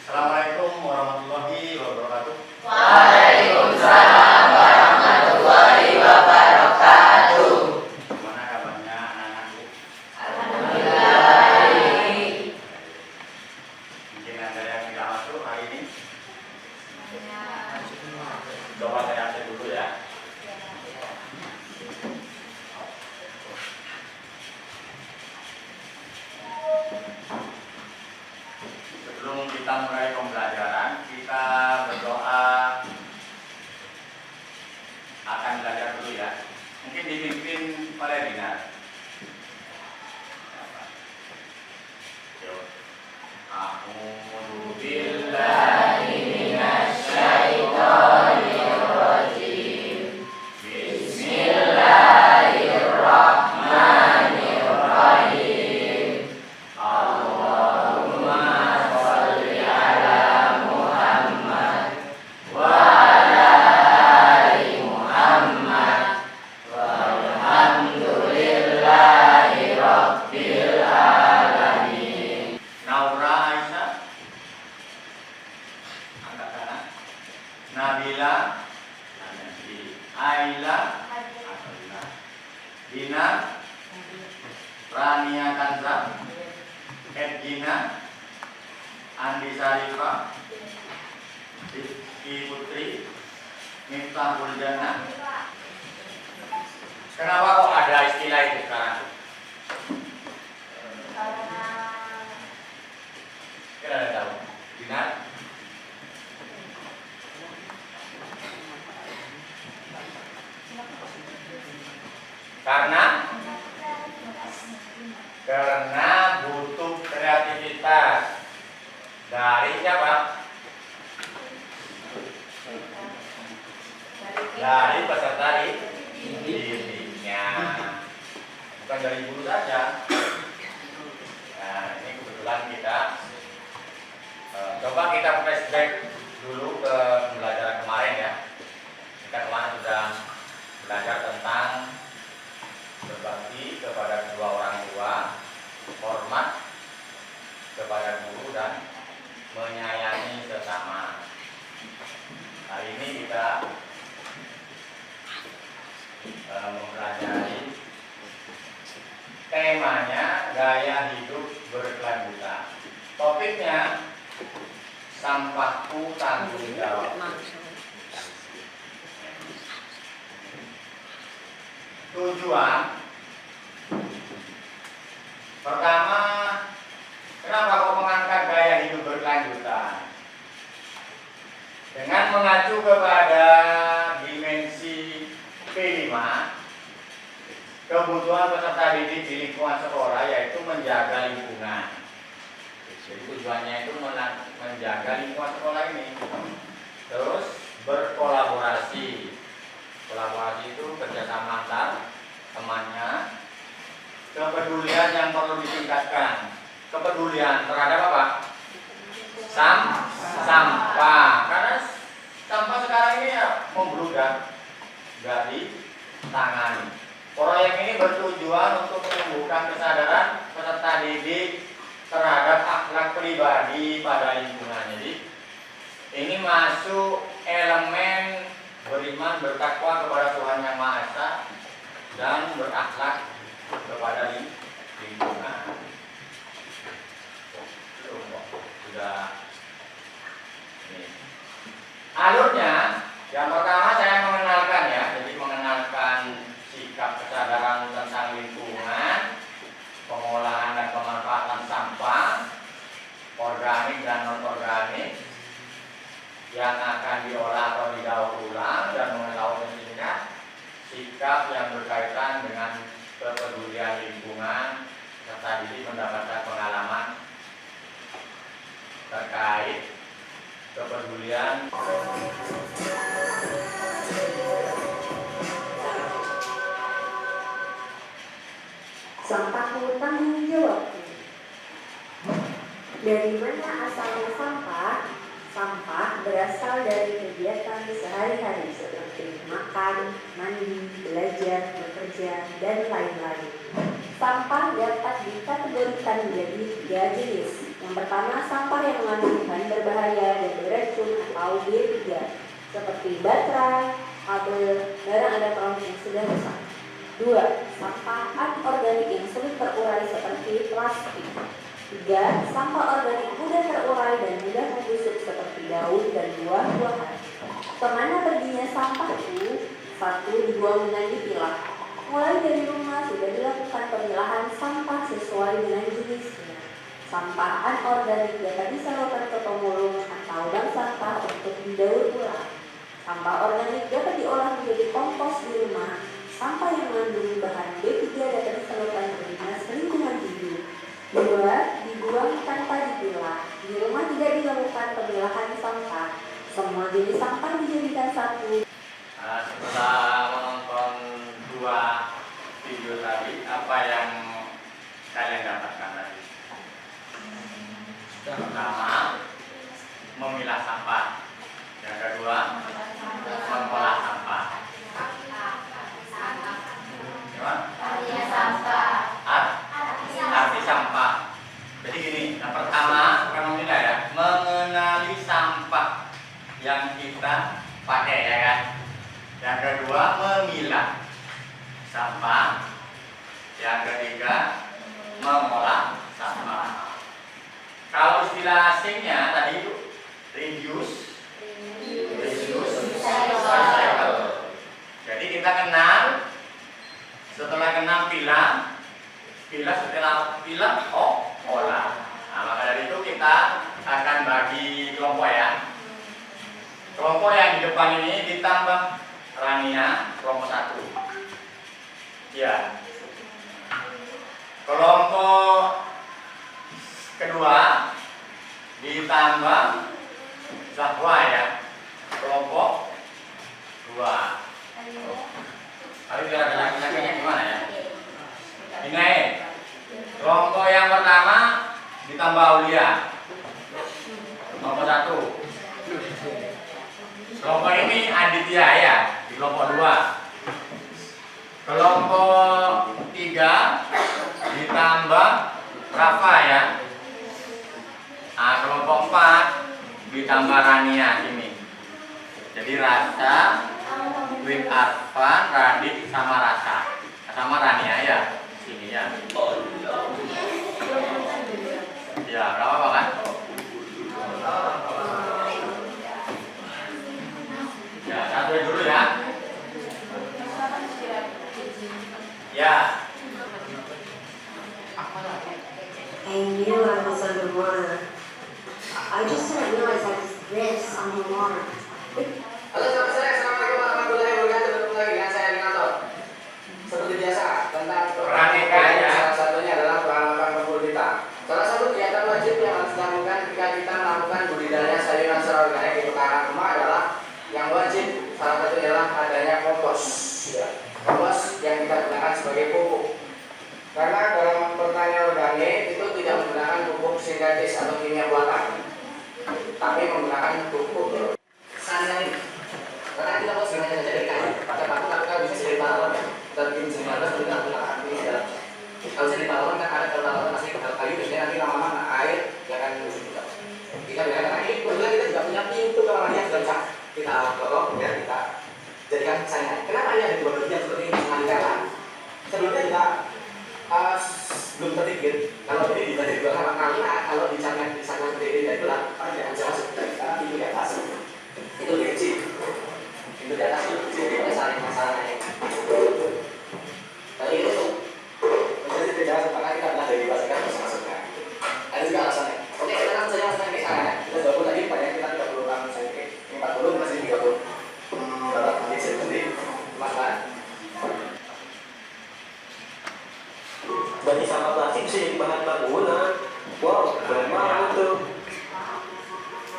Assalamualaikum warahmatullahi wabarakatuh. Waalaikumsalam warahmatullahi wabarakatuh. Gimana kabarnya anak-anakku? Alhamdulillah baik. Mungkin ada yang tidak masuk hari ini? Coba saya cek dulu ya. Sebelum kita mulai pembelajaran, kita berdoa. Akan belajar dulu ya. Mungkin dipimpin oleh Dinar. Yuk. A'udzu billahi minasyaitonir rajim. Bismillahirrahmanirrahim. Allahumma sholli ala Muhammad wa ala ali Muhammad walhamdulillahi rabbil alamin. Naura Aisyah, angkat kanan. Nabila, Aila, Dina, Rania Kanza, Edgina, Andi Sarifah, Rizky Putri, Miftahul Jannah. Kenapa kok ada istilah itu sekarang? Kira ada tahu? Dina? Karena butuh kreativitas dari siapa? Dari peserta didiknya, bukan dari guru saja. Nah, ini kebetulan kita coba kita flashback dulu ke pembelajaran kemarin ya. Kita kemarin sudah belajar tentang berbakti kepada kedua orang tua, hormat kepada guru dan menyayangi sesama. Hari ini kita mempelajari temanya gaya hidup berkelanjutan. Topiknya sampahku tanggung jawab. Tujuan pertama, kenapa kok mengangkat gaya hidup berkelanjutan? Dengan mengacu kepada dimensi P5, kebutuhan peserta didik di lingkungan sekolah yaitu menjaga lingkungan. Jadi tujuannya itu menjaga lingkungan sekolah ini. Terus berkolaborasi. Kolaborasi itu kerjasama antar temannya. Kepedulian yang perlu ditingkatkan. Kepedulian terhadap apa? Sampah. Karena sampah sekarang ini ya membludak, nggak ditangani. Proyek ini bertujuan untuk menumbuhkan kesadaran peserta didik terhadap akhlak pribadi pada lingkungan. Jadi ini masuk elemen beriman, bertakwa kepada Tuhan Yang Maha Esa dan berakhlak kepada lingkungan. Sudah ini. Alurnya yang pertama saya mengenalkan ya, jadi mengenalkan sikap kesadaran tentang lingkungan, pengolahan dan pemanfaatan sampah organik dan non organik yang akan diolah atau didaur ulang, dan mengetahuinya sikap yang berkaitan dengan kepedulian lingkungan serta didik mendapatkan pengalaman terkait kepedulian. Sampahku tanggung jawab. Dari mana asalnya sampah? Sampah berasal dari kegiatan sehari-hari seperti makan, mandi, belajar, bekerja, dan lain-lain. Sampah dapat dikategorikan menjadi 3 jenis. Yang pertama, sampah yang mengandung bahan berbahaya dan beracun atau B3, seperti baterai, kabel, barang elektronik yang sudah rusak. 2. Sampah anorganik yang sulit terurai seperti plastik. 3. Sampah organik mudah terurai dan mudah membusuk seperti daun dan buah-buahan. Kemana perginya sampah itu? 1. Dibuang dengan dipilah. Mulai dari rumah sudah dilakukan pemilahan sampah sesuai dengan jenisnya. Sampah anorganik dapat disalurkan ke pemulung atau bank sampah untuk didaur ulang. Sampah organik dapat diolah menjadi kompos di rumah. Sampah yang mengandung bahan B3 dapat disalurkan ke dinas lingkungan hidup. 2. Dibuang tanpa dipilah. Di rumah tidak dilakukan pemilahan sampah. Semua jenis sampah dijadikan satu. Setelah menonton 2 video tadi, apa yang kalian dapatkan tadi? Pertama, memilah sampah. Yang kedua, mengolah sampah. Arti sampah. Jadi gini, yang pertama kan memilah ya, mengenali sampah yang kita pakai ya kan. Yang kedua, memilah sampah. Yang ketiga, mengolah sampah. Kalau istilah asingnya tadi itu reduce, recycle. Jadi kita kenal, setelah kenal pilah, setelah pilah, olah. Nah, maka dari itu kita akan bagi kelompok ya. Kelompok yang di depan ini ditambah Rania, kelompok 1. Ya. Kelompok kedua ditambah Zahwa ya, kelompok 2. Tapi laki-lakinya gimana ya? Ini kelompok yang pertama ditambah Aulia, kelompok 1. Kelompok ini Aditya ya, di kelompok 2. Kelompok 3 ditambah Rafa ya. Nah, kelompok 4 ditambah Rania ini. Jadi Rasa, Win Arfan, Radit sama Rasa, sama Rania ya. Sini ya. Ya, berapa apa kan? Ya, satu dulu ya. Ya. And you, I was underwater. I just didn't realize I was this underwater. Halo selamat sore, assalamualaikum warahmatullahi wabarakatuh. Bertemu lagi dengan saya Dinator. Seperti biasa tentang salah satunya adalah peralatan kebun kita. Salah satu kegiatan wajib yang harus dilakukan ketika kita melakukan budidaya sayuran secara organik di pekarangan rumah adalah yang wajib. Salah satunya adalah adanya kompos. Kompos yang kita gunakan sebagai pupuk. Karena dalam pertanian organik itu tidak menggunakan pupuk sintetis atau kimia buatan, tapi menggunakan pupuk sanai. Karena kita harus sengaja dari kayu, pada batu kita bisa jadi pahlawan ya. Kita bikin jadi pahlawan kita menggunakan ini dalam. Kalau jadi pahlawan kan ada pahlawan masih kayu, biasanya nanti lama-lama air ya kan juga. Kita bilang karena ini kebetulan kita juga punya pintu kamar yang sudah bisa kita dorong ya, kita jadikan sanai. Kenapa ya di bawah dia seperti ini mengalirkan? Sebelumnya juga belum terpikir kalau ini dibagi dua karena kalau dicanang di sana seperti ini ya itulah jangan jauh karena pintu di atas itu lebih kecil, pintu di atas itu kecil, kita saling masalahnya. Tapi itu menjadi tidak sepakat kita bilang dari bahasa kan bisa masukkan. Ada juga alasannya. Oke, kita langsung saja masukkan ke sana. Kita 20 tadi banyak kita 30 orang misalnya 40 masih 30. Berapa kali sendiri masalah. Dari sampah plastik bisa jadi bahan bangunan. Wow, keren banget tuh.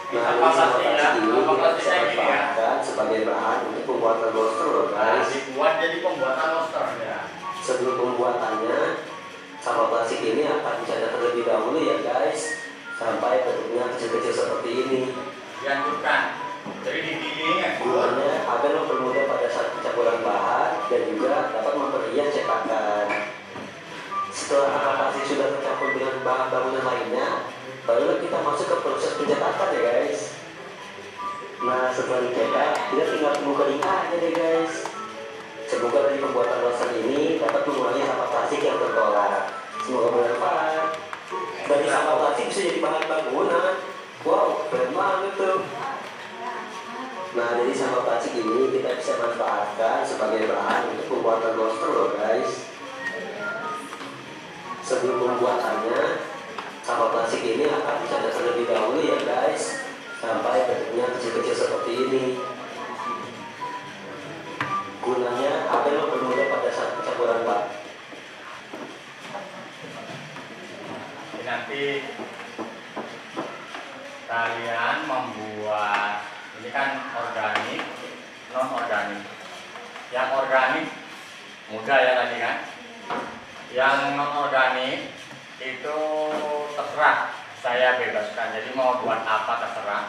Sampah plastik ya, sampah plastiknya gini ya. Sebagai bahan untuk pembuatan monster loh guys. Dibuat jadi pembuatan monster ya. Sebelum pembuatannya, sampah plastik ini akan dicatat terlebih dahulu ya guys, sampai bentuknya kecil-kecil seperti ini. Dihancurkan, jadi digiling ya. Gunanya agar mempermudah pada saat pencampuran bahan dan juga dapat memperhias cetakan. Setelah sampah plastik sudah tercampur dengan bahan bangunan lainnya, baru Kita tinggal tunggu kering aja deh guys. Semoga dari pembuatan roster ini dapat mengurangi sampah plastik yang tertolak. Semoga bermanfaat. Dari sampah plastik bisa jadi bahan bangunan. Wow, keren banget tuh. Nah, dari sampah plastik ini kita bisa manfaatkan sebagai bahan untuk pembuatan roster loh guys. Sebelum pembuatannya, sampah plastik ini akan dicacah terlebih dahulu ya guys, sampai bentuknya kecil-kecil seperti ini. Gunanya agar mempermudah pada saat pencampuran bak. Nanti kalian membuat, ini kan organik, non organik. Yang organik mudah ya tadi kan. Yang non organik itu terserah, saya bebaskan. Jadi mau buat apa terserah.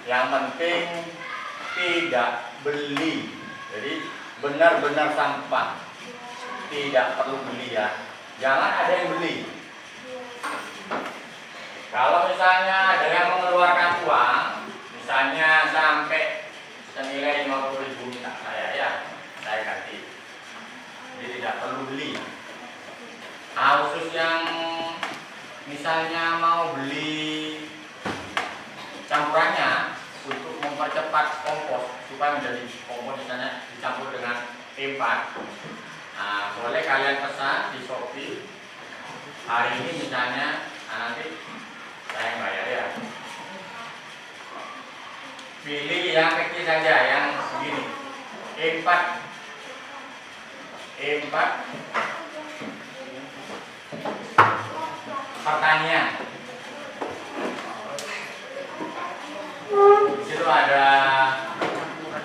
Yang penting tidak beli. Jadi benar-benar sampah, tidak perlu beli ya. Jangan ada yang beli. Kalau misalnya ada yang mengeluarkan uang, misalnya sampai senilai 50.000 minta saya, ya saya ganti. Jadi tidak perlu beli. Khusus yang misalnya mau beli campurannya untuk mempercepat kompos supaya menjadi kompos, misalnya dicampur dengan P4. Nah, boleh kalian pesan di Shopee hari ini misalnya, nanti saya yang bayar ya. Pilih yang kecil saja, yang segini E4 pertanian. Di situ ada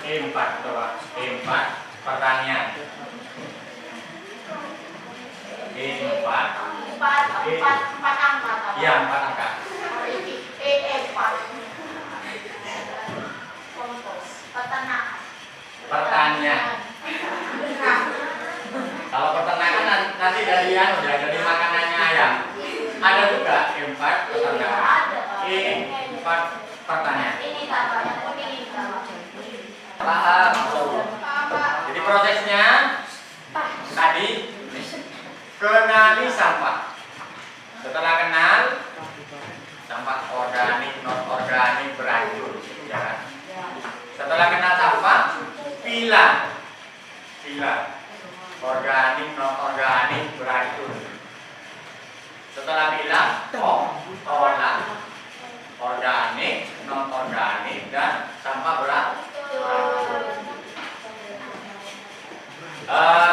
E4 coba, E4 pertanian. Empat angka. Iya, 4 angka. E4. Kompos. Peternakan. Pertanian. Kalau peternakan nanti dari udah dari makanannya ayam. Ada juga E4 peternakan. E4 pertanian. Ini tambah yang kuning ini tambah. Paham? Jadi prosesnya tadi kenali sampah. Setelah kenal sampah organik, non organik, beracun, ya kan? Setelah kenal sampah, pilah organik, non organik, beracun. Setelah pilah, olah organik, non organik, dan sampah beracun.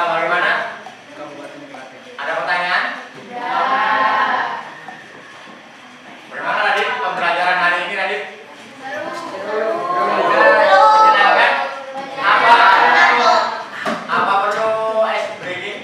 Bagaimana? Ada pertanyaan? Bagaimana Radit? Pembelajaran hari ini Radit? Menyenangkan? Apa perlu ice breaking?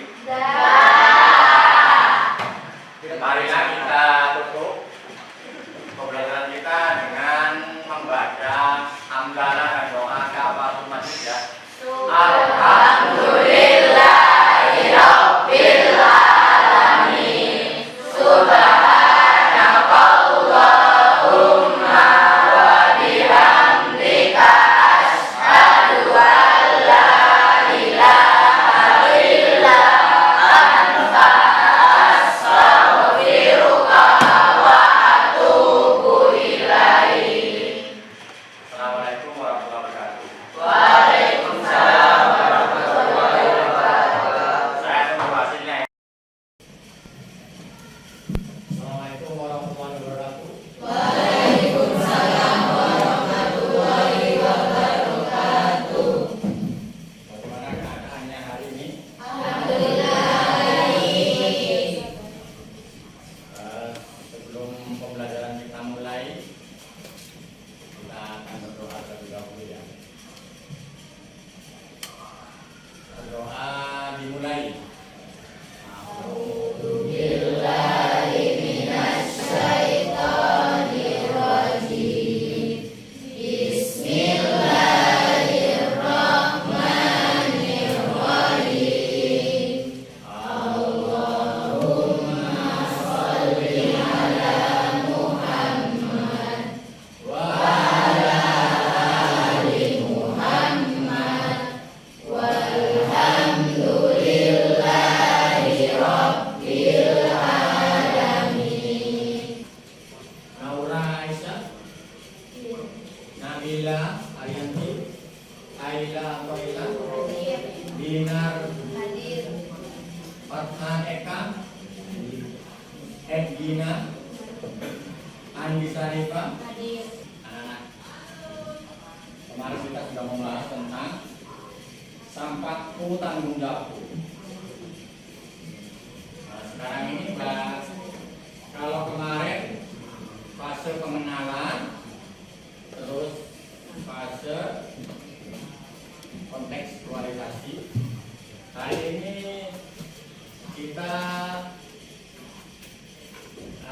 Gina, Andi Sarifah. Hadir. Anak-anak, kemarin kita sudah membahas tentang sampahku tanggung jawabku. Nah, sekarang ini kalau kemarin fase pengenalan, terus fase kontekstualisasi. Hari ini kita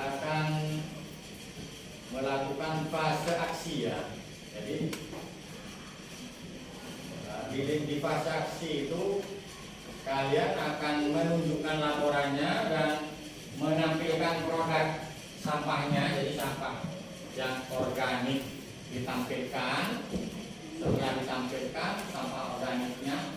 akan melakukan fase aksi ya. Jadi di fase aksi itu kalian akan menunjukkan laporannya dan menampilkan produk sampahnya. Jadi sampah yang organik ditampilkan. Setelah ditampilkan sampah organiknya.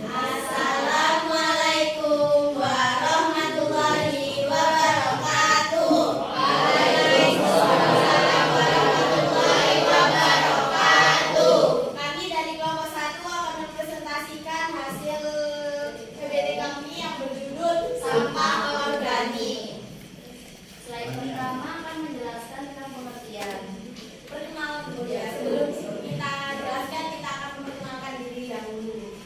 Assalamualaikum warahmatullahi wabarakatuh. Kami dari kelompok 1 akan mempresentasikan hasil PBT kami yang berjudul sampah organik. Slide pertama akan menjelaskan tentang pengertian. Perkenalan dulu ya. Sebelum kita jelaskan, kita akan memperkenalkan diri dahulu.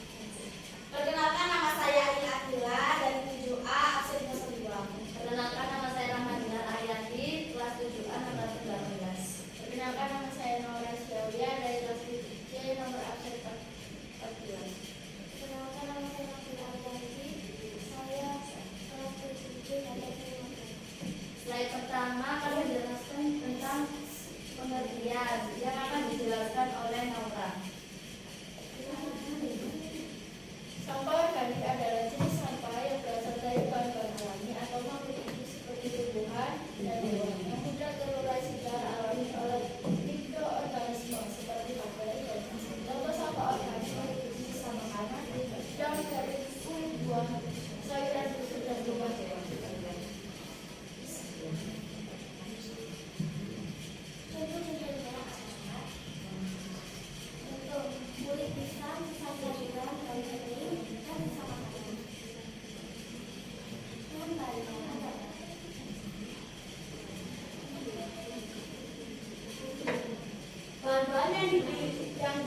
Perkenalkan, nama saya Ain Akila dari 7A absen 02. Perkenalkan, nama saya Rahmadina Ariati kelas 7A nomor 18. Perkenalkan, nama saya Nora Syaulia dari kelas 7C nomor absen 14. Perkenalkan, nama saya Nafila Ariati, saya kelas 7C nomor 15. Slide pertama akan menjelaskan tentang pengertian yang akan dijelaskan oleh Nora. Sampah organik adalah jenis sampah yang berasal dari bahan-bahan alami atau makhluk hidup seperti tumbuhan dan hewan yang mudah terurai secara alami oleh mikroorganisme seperti bakteri dan enzim. Contoh sampah organik meliputi sisa makanan, daun dari kulit buah, sayuran busuk dan tumbuhan hewan. Contoh-contohnya adalah untuk kulit pisang, sisa sayuran, daun kering, dan sisa makanan. Bahan-bahan yang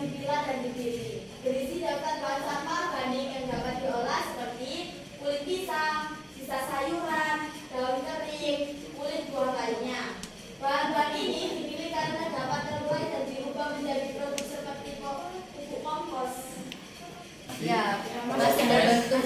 dipilah dan dipilih berisi daftar bahan sampah organik yang dapat diolah seperti kulit pisang, sisa sayuran, daun kering, kulit buah lainnya. Bahan-bahan ini dipilih karena dapat terurai dan diubah menjadi produk seperti pupuk kompos. Ya, masih berbentuk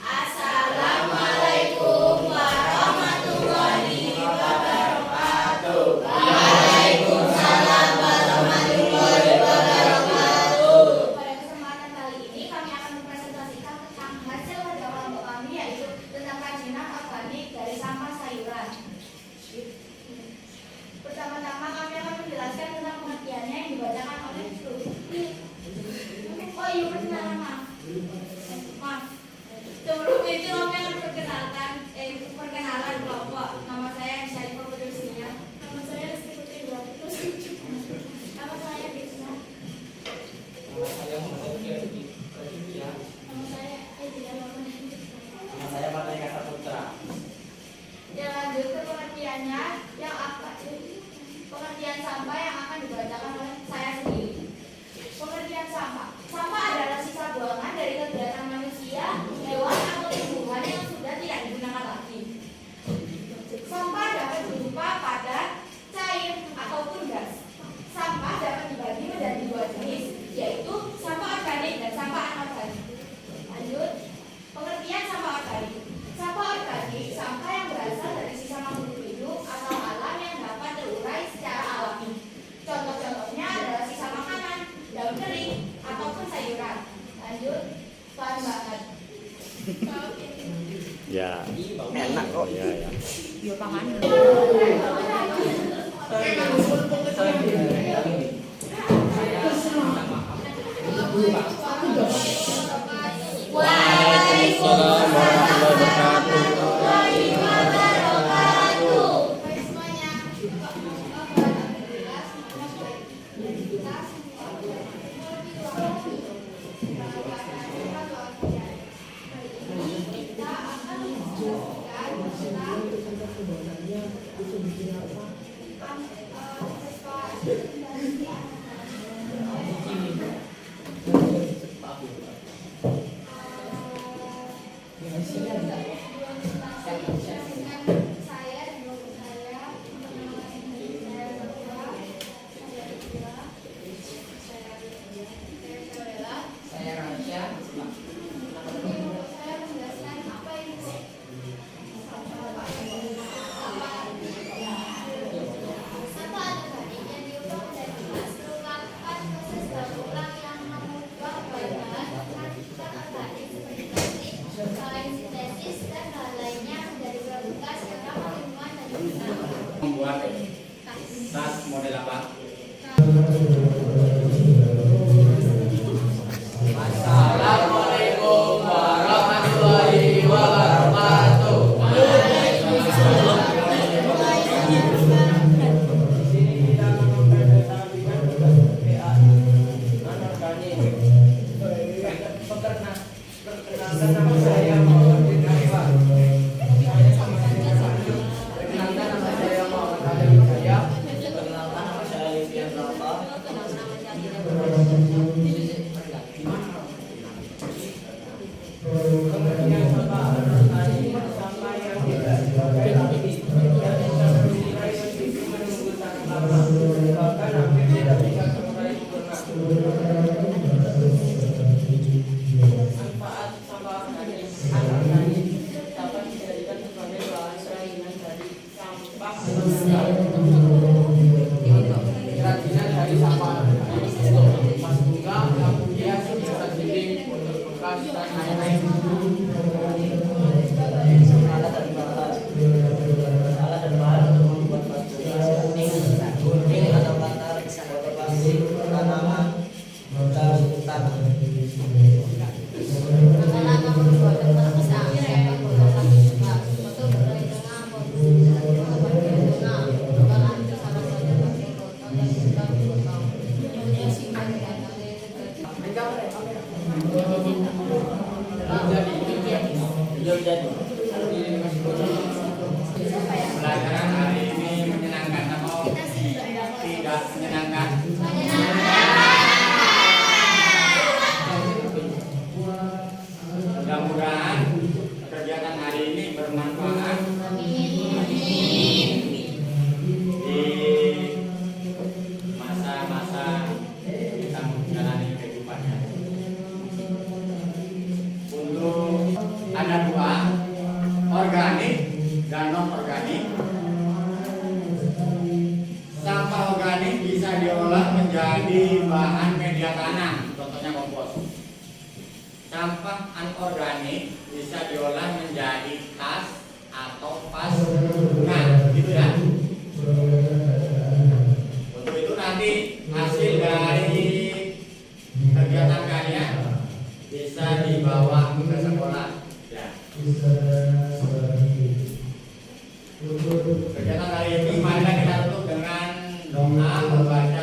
Assalamualaikum warahmatullahi wabarakatuh. Waalaikumsalam warahmatullahi wabarakatuh. Pada kesempatan kali ini kami akan mempresentasikan tentang hasil kerja kelompok kami, yaitu tentang kerajinan organik dari sampah sayuran. Pertama-tama kami akan menjelaskan tentang pengertiannya yang dibacakan oleh guru. Oh iya benar, maaf. Sebelum itu kami akan perkenalan kelompok. Nama saya Syarifah Putri Senia. Nama saya Rizky Putri Terus. Nama saya Rizna. Nama saya Muhammad Prasetya. Nama saya Ejila Mama. Nama saya Mardika Saputra. Ya, lanjut ke pengertiannya yang pengertian sampah yang akan dibacakan oleh saya sendiri. Pengertian sampah. Sampah adalah sisa buangan dari kegiatan manusia, hewan atau tumbuhan yang sudah tidak digunakan lagi. Sampah dapat berupa padat, cair, ataupun gas. Sampah dapat dibagi menjadi dua jenis, yaitu sampah organik dan sampah anorganik. Lanjut, pengertian sampah organik. Sampah organik, sampah yang berasal dari sisa makhluk hidup atau alam yang dapat terurai secara alami. Contoh-contohnya adalah sisa makanan, daun kering, ataupun sayuran. Lanjut, bahan banget. Ya, enak kok. Ya, ya. Waalaikumsalam warahmatullahi wabarakatuh. Baik semuanya. Perkenalkan nama saya Muhammad bin Arifan. Perkenalkan nama saya Muhammad Adil Hidayah. Perkenalkan nama saya Livian Rafa. Kemudian Bapak hari ini sama yang kita bahkan hampir tidak bisa kembali manfaat sampah organik dapat dijadikan sebagai bahan kerajinan dari sampah kerajinan dari sampah organik untuk emas bunga, lampu hias, hiasan dinding, botol bekas dan lain-lain. Salah dan bahan untuk membuat batu hias gunting atau katar, botol plastik, tanaman, modal tanah. Langkah-langkah perbuatan terbesar sepak bola plastik bekas, botol berdaya tengah, botol bagian tengah, bakalan itu salah satu pakai botol dan juga botol. Kemudian simpan di antara Pelajaran hari ini menyenangkan atau tidak menyenangkan? Mudah-mudahan kegiatan hari ini bermanfaat di masa-masa kita menjalani kehidupannya. Untuk ada dua, organik dan non organik. Sampah organik bisa diolah menjadi bahan media tanam, contohnya kompos. Sampah anorganik bisa diolah menjadi tas atau vas bunga, gitu ya. Untuk itu nanti hasil dari kegiatan kalian bisa dibawa ke sekolah. Ya. Kegiatan hari ini marilah kita tutup dengan doa membaca